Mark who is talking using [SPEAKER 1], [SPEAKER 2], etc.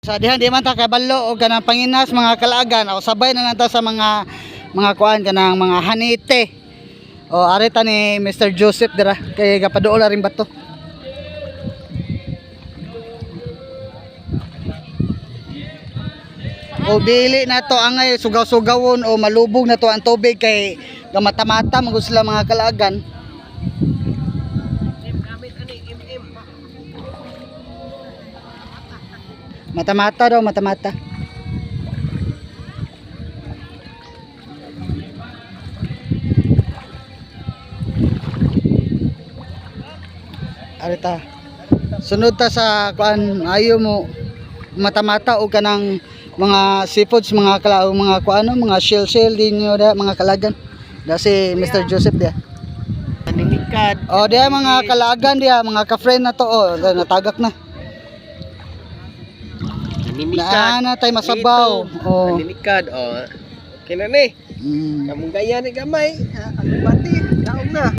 [SPEAKER 1] Sa dihan di man ta kabalo o kanang panginas mga kalaagan o sabay na lang ta sa mga kuan kanang mga hanite. O arita ni Mr. Joseph dira kay gapaduol rin bato. O dili na to angay sugaw-sugawon o malubog na to ang tubig kay gamata-mata magud sila mga kalaagan. Mata-mata daw, mata-mata. Arita. Sunod ta sa kuan ayo mo mata-mata o kanang mga seafoods, mga mga kuano, mga shell din nyo da, mga kalagan. Da si Mr. Joseph dia.
[SPEAKER 2] Nanimikad.
[SPEAKER 1] O dia mga kalagan dia, mga ka-friend na to o natagak na.
[SPEAKER 2] Nanimikad.
[SPEAKER 1] Na tay masabaw. O.
[SPEAKER 2] Nanimikad. O. Okay na ni. Kamong gaya ni gamay. Ang bati. Daog na.